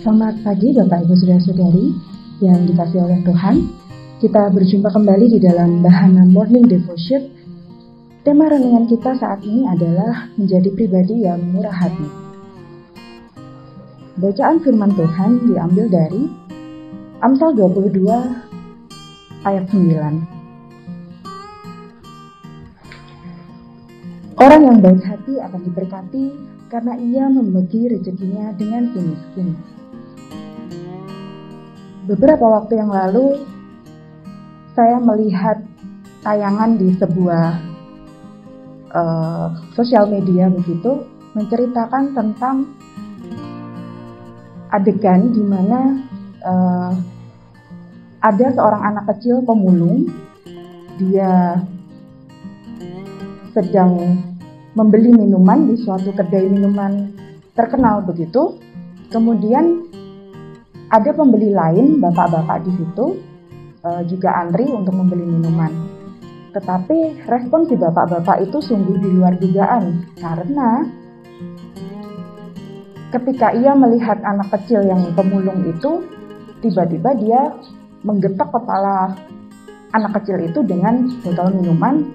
Selamat pagi Bapak Ibu Saudara-saudari yang dikasihi oleh Tuhan. Kita berjumpa kembali di dalam Bahana Morning Devotion. Tema renungan kita saat ini adalah menjadi pribadi yang murah hati. Bacaan firman Tuhan diambil dari Amsal 22 ayat 9. Orang yang baik hati akan diberkati karena ia membagi rezekinya dengan si miskin. Beberapa waktu yang lalu, saya melihat tayangan di sebuah sosial media begitu, menceritakan tentang adegan di mana ada seorang anak kecil pemulung. Dia sedang membeli minuman di suatu kedai minuman terkenal begitu. Kemudian ada pembeli lain, bapak-bapak di situ juga antri untuk membeli minuman. Tetapi respon si bapak-bapak itu sungguh di luar dugaan, karena ketika ia melihat anak kecil yang pemulung itu, tiba-tiba dia menggetak kepala anak kecil itu dengan botol minuman,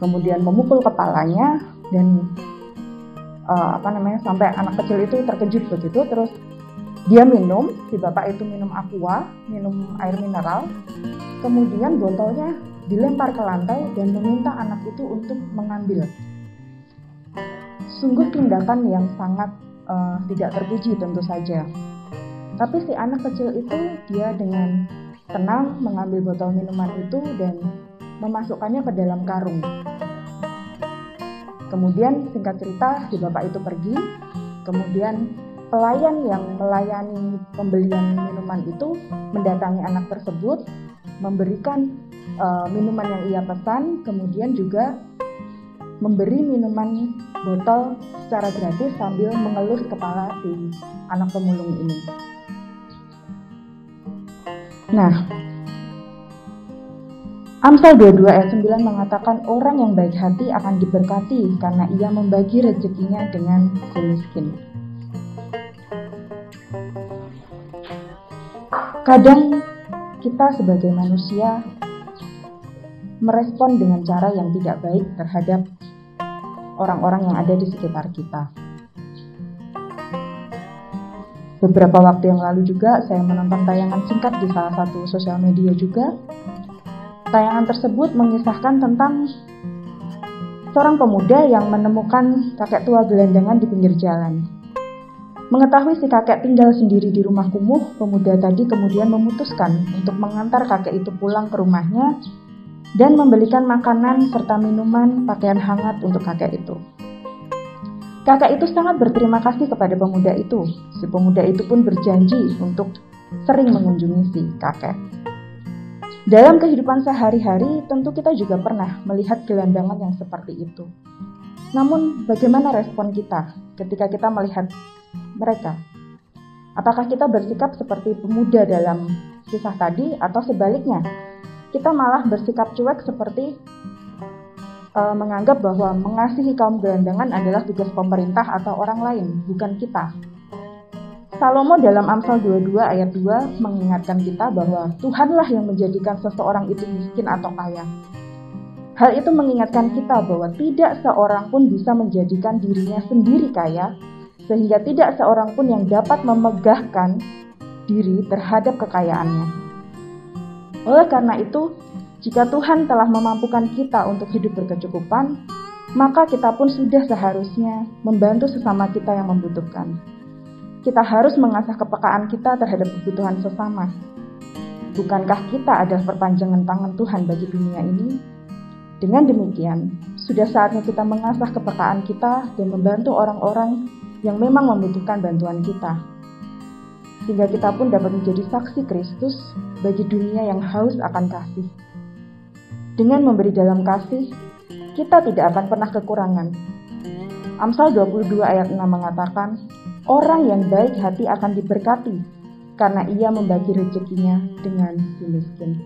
kemudian memukul kepalanya dan sampai anak kecil itu terkejut begitu. Terus dia minum, si bapak itu minum aqua, minum air mineral, kemudian botolnya dilempar ke lantai dan meminta anak itu untuk mengambil. Sungguh tindakan yang sangat tidak terpuji tentu saja. Tapi si anak kecil itu dia dengan tenang mengambil botol minuman itu dan memasukkannya ke dalam karung. Kemudian singkat cerita si bapak itu pergi, kemudian pelayan yang melayani pembelian minuman itu mendatangi anak tersebut, memberikan minuman yang ia pesan, kemudian juga memberi minuman botol secara gratis sambil mengelus kepala si anak pemulung ini. Nah, Amsal 22 ayat 9 mengatakan orang yang baik hati akan diberkati karena ia membagi rezekinya dengan si miskin. Kadang kita sebagai manusia merespon dengan cara yang tidak baik terhadap orang-orang yang ada di sekitar kita. Beberapa waktu yang lalu juga saya menonton tayangan singkat di salah satu sosial media juga. Tayangan tersebut mengisahkan tentang seorang pemuda yang menemukan kakek tua gelandangan di pinggir jalan. Mengetahui si kakek tinggal sendiri di rumah kumuh, pemuda tadi kemudian memutuskan untuk mengantar kakek itu pulang ke rumahnya dan membelikan makanan serta minuman, pakaian hangat untuk kakek itu. Kakek itu sangat berterima kasih kepada pemuda itu. Si pemuda itu pun berjanji untuk sering mengunjungi si kakek. Dalam kehidupan sehari-hari, tentu kita juga pernah melihat gelandangan yang seperti itu. Namun, bagaimana respon kita ketika kita melihat mereka? Apakah kita bersikap seperti pemuda dalam kisah tadi atau sebaliknya? Kita malah bersikap cuek seperti menganggap bahwa mengasihi kaum gelandangan adalah tugas pemerintah atau orang lain, bukan kita. Salomo dalam Amsal 22 ayat 2 mengingatkan kita bahwa Tuhanlah yang menjadikan seseorang itu miskin atau kaya. Hal itu mengingatkan kita bahwa tidak seorang pun bisa menjadikan dirinya sendiri kaya, sehingga tidak seorang pun yang dapat memegahkan diri terhadap kekayaannya. Oleh karena itu, jika Tuhan telah memampukan kita untuk hidup berkecukupan, maka kita pun sudah seharusnya membantu sesama kita yang membutuhkan. Kita harus mengasah kepekaan kita terhadap kebutuhan sesama. Bukankah kita adalah perpanjangan tangan Tuhan bagi dunia ini? Dengan demikian, sudah saatnya kita mengasah kepekaan kita dan membantu orang-orang yang memang membutuhkan bantuan kita, sehingga kita pun dapat menjadi saksi Kristus bagi dunia yang haus akan kasih. Dengan memberi dalam kasih, kita tidak akan pernah kekurangan. Amsal 22 ayat 6 mengatakan, orang yang baik hati akan diberkati karena ia membagi rezekinya dengan si miskin.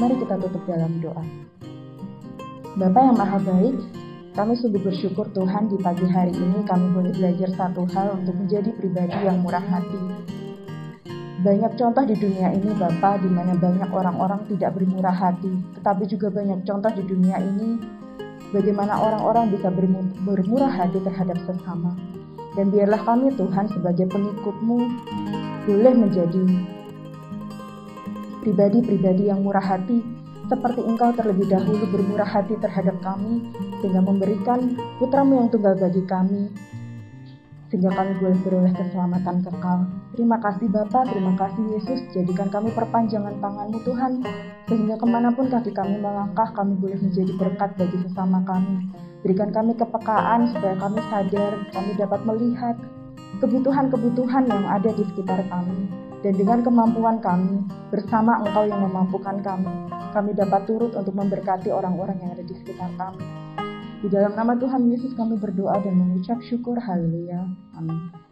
Mari kita tutup dalam doa. Bapa yang Maha Baik, kami sungguh bersyukur Tuhan di pagi hari ini kami boleh belajar satu hal untuk menjadi pribadi yang murah hati. Banyak contoh di dunia ini Bapa, di mana banyak orang-orang tidak bermurah hati, tetapi juga banyak contoh di dunia ini bagaimana orang-orang bisa bermurah hati terhadap sesama. Dan biarlah kami Tuhan sebagai pengikut-Mu boleh menjadi pribadi-pribadi yang murah hati, seperti Engkau terlebih dahulu bermurah hati terhadap kami, sehingga memberikan Putra-Mu yang tunggal bagi kami, sehingga kami boleh beroleh keselamatan kekal. Terima kasih Bapa, terima kasih Yesus, jadikan kami perpanjangan tangan-Mu Tuhan, sehingga kemanapun kaki kami melangkah, kami boleh menjadi berkat bagi sesama kami. Berikan kami kepekaan supaya kami sadar, kami dapat melihat kebutuhan-kebutuhan yang ada di sekitar kami. Dan dengan kemampuan kami, bersama Engkau yang memampukan kami dapat turut untuk memberkati orang-orang yang ada di sekitar kami. Di dalam nama Tuhan Yesus kami berdoa dan mengucap syukur. Haleluya. Amin.